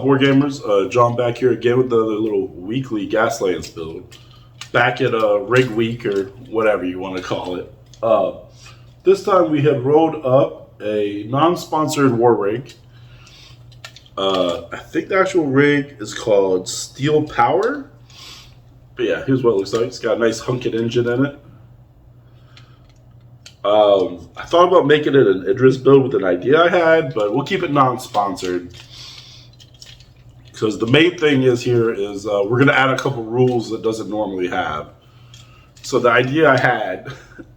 wargamers? John back here again with the little weekly gaslands build. Back at Rig Week or whatever you want to call it. This time we have rolled up a non-sponsored war rig. I think the actual rig is called Steel Power. But yeah, here's what it looks like. It's got a nice hunking engine in it. I thought about making it an Idris build with an idea I had, but we'll keep it non-sponsored. Because the main thing is here is we're going to add a couple rules that doesn't normally have. So the idea I had,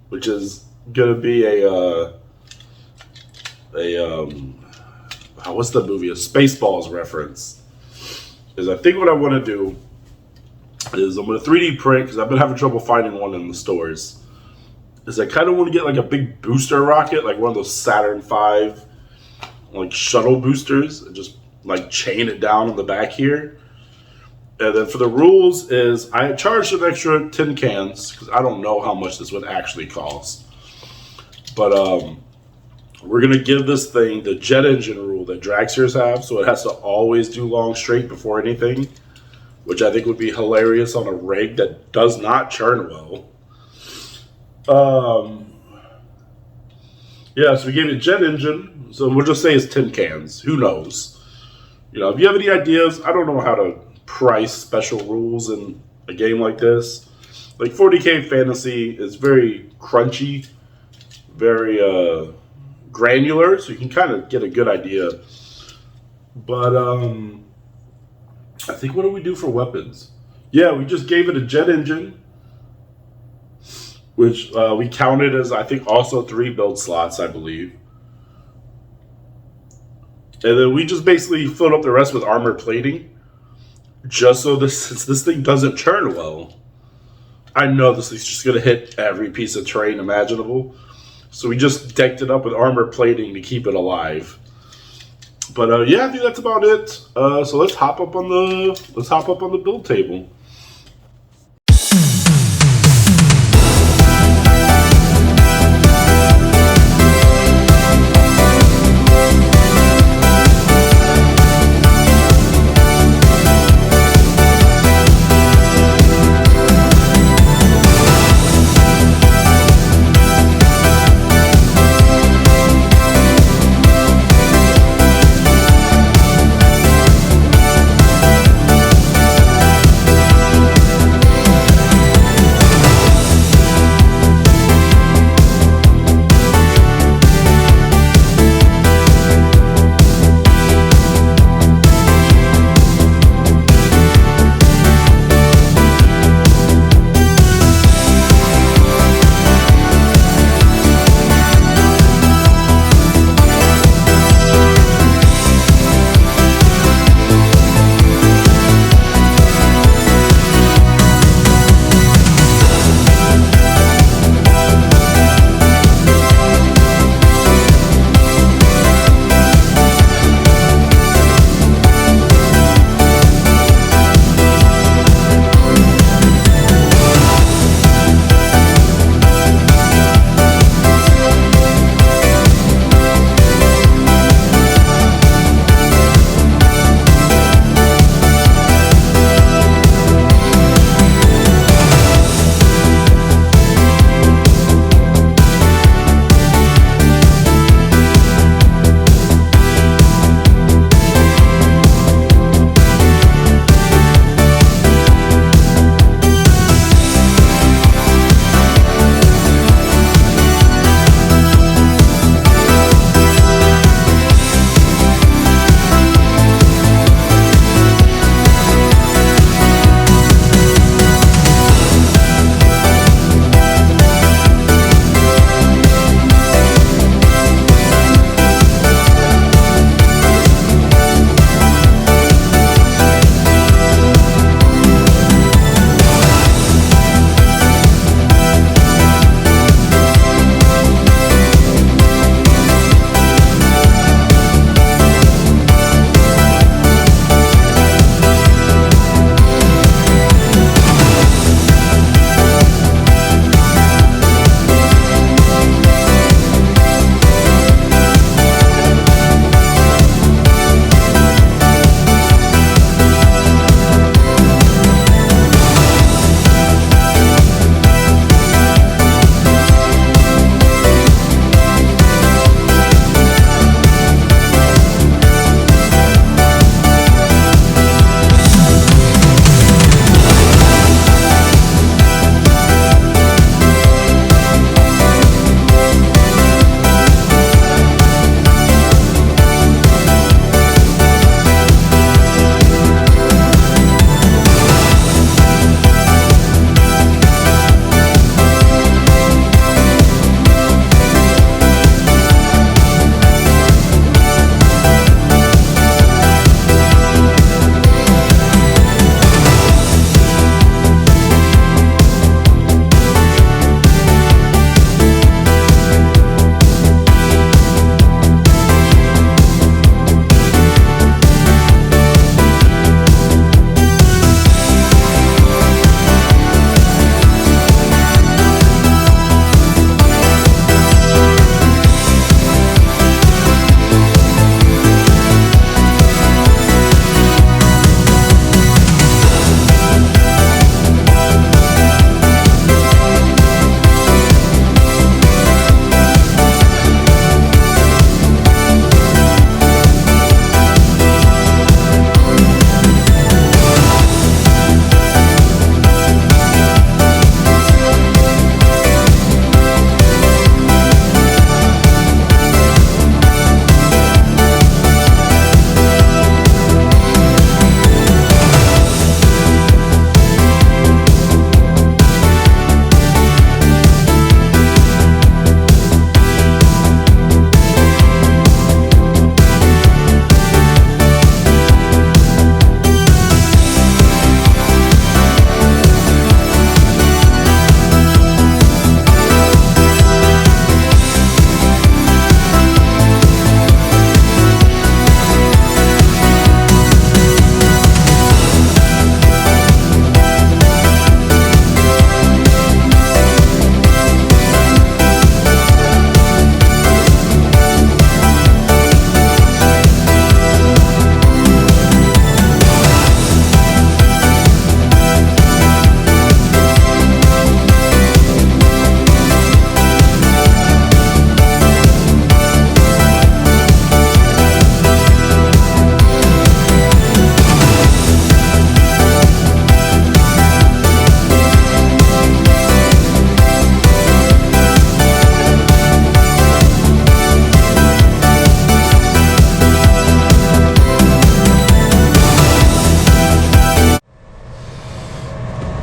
which is going to be what's the movie? A Spaceballs reference. Is I think what I want to do is I'm going to 3D print, because I've been having trouble finding one in the stores. Is I kind of want to get like a big booster rocket, like one of those Saturn V like shuttle boosters, and just like chain it down on the back here. And then for the rules is I charged an extra 10 cans because I don't know how much this would actually cost. But we're going to give this thing the jet engine rule that dragsters have, so it has to always do long straight before anything, which I think would be hilarious on a rig that does not churn well. Yeah, so we gave it jet engine, so we'll just say it's 10 cans. Who knows? You know, if you have any ideas, I don't know how to price special rules in a game like this. Like 40K Fantasy is very crunchy, very granular, so you can kind of get a good idea. But I think, what do we do for weapons? Yeah, we just gave it a jet engine, which we counted as, I think, also 3 build slots, I believe. And then we just basically filled up the rest with armor plating, just so since this thing doesn't churn well. I know this thing's just going to hit every piece of terrain imaginable. So we just decked it up with armor plating to keep it alive. But yeah, I think that's about it. So let's hop up on the build table.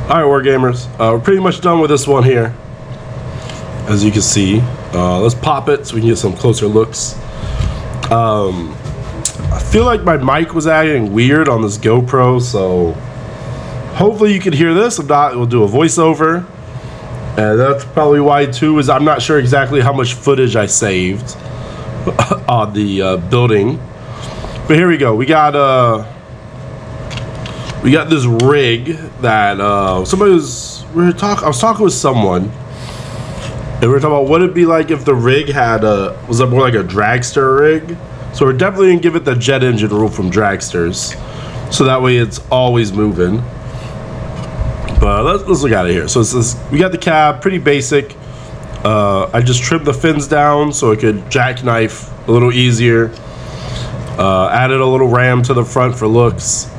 Alright, wargamers, we're pretty much done with this one here, as you can see. Let's pop it so we can get some closer looks. I feel like my mic was acting weird on this GoPro, so hopefully you can hear this. If not, we'll do a voiceover. And that's probably why too, is I'm not sure exactly how much footage I saved on the building. But here we go. We got this rig that I was talking with someone, and we were talking about what it'd be like if the rig had was more like a dragster rig. So we're definitely gonna give it the jet engine rule from dragsters, so that way it's always moving. But let's look at it here. So we got the cab, pretty basic. I just trimmed the fins down so it could jackknife a little easier. Added a little ram to the front for looks.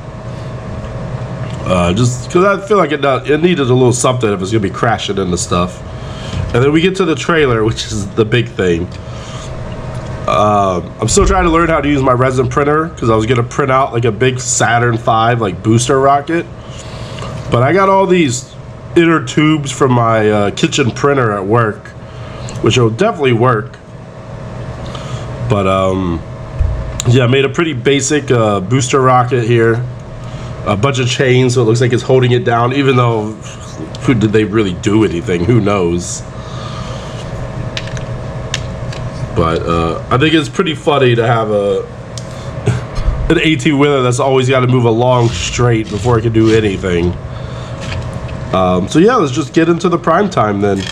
Just because I feel like it needed a little something if it's gonna be crashing into stuff. And then we get to the trailer, which is the big thing. I'm still trying to learn how to use my resin printer because I was gonna print out like a big Saturn V like booster rocket. But I got all these inner tubes from my kitchen printer at work, which will definitely work. But yeah, I made a pretty basic booster rocket here. A bunch of chains, so it looks like it's holding it down, even though did they really do anything? Who knows? But I think it's pretty funny to have an 18-wheeler that's always got to move along straight before it can do anything. So yeah, let's just get into the prime time then.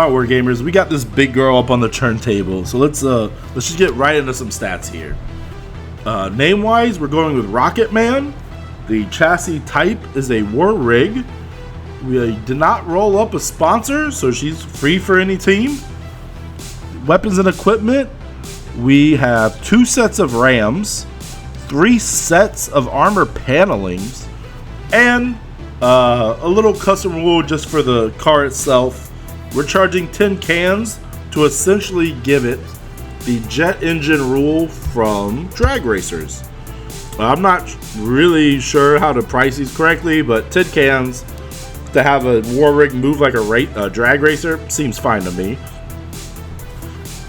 right, wargamers, we got this big girl up on the turntable, so let's just get right into some stats here. Name wise, we're going with Rocket Man. The chassis type is a war rig. We did not roll up a sponsor, so she's free for any team. Weapons and equipment, we have 2 sets of rams, 3 sets of armor panelings, and a little custom rule just for the car itself. We're charging 10 cans to essentially give it the jet engine rule from drag racers. I'm not really sure how to price these correctly, but 10 cans to have a war rig move like a drag racer seems fine to me.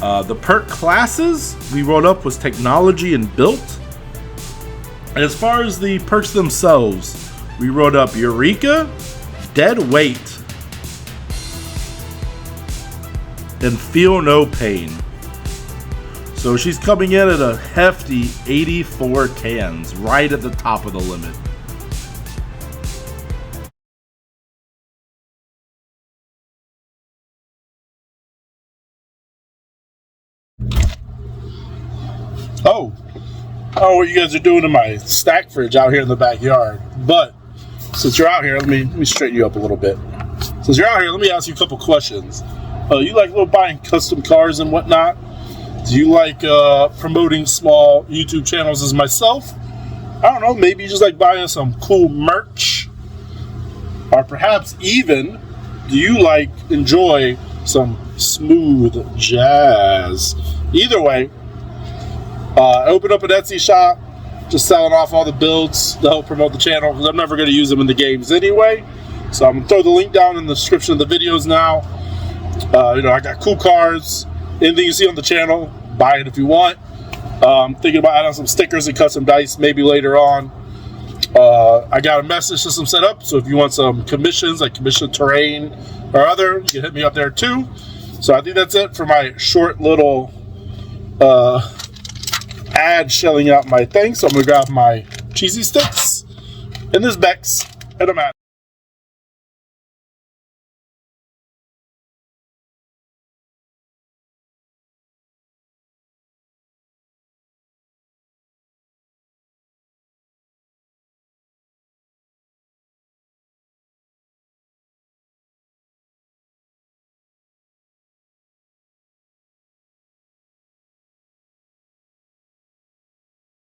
The perk classes we rolled up was technology and built. And as far as the perks themselves, we wrote up Eureka, Dead Weight, and Feel No Pain. So she's coming in at a hefty 84 cans, right at the top of the limit. Oh, I don't know what you guys are doing in my stack fridge out here in the backyard, but since you're out here, let me straighten you up a little bit. Since you're out here, let me ask you a couple questions. You like buying custom cars and whatnot? Do you like promoting small YouTube channels as myself? I don't know, maybe you just like buying some cool merch? Or perhaps even, do you like enjoy some smooth jazz? Either way, I opened up an Etsy shop, just selling off all the builds to help promote the channel, because I'm never going to use them in the games anyway. So I'm going to throw the link down in the description of the videos now. I got cool cars. Anything you see on the channel, buy it if you want. Thinking about adding some stickers and custom dice maybe later on. I got a message system set up, so if you want some commissions, like commission terrain or other, you can hit me up there too. So I think that's it for my short little ad shelling out my thing. So I'm going to grab my cheesy sticks and this Bex, and I'm out.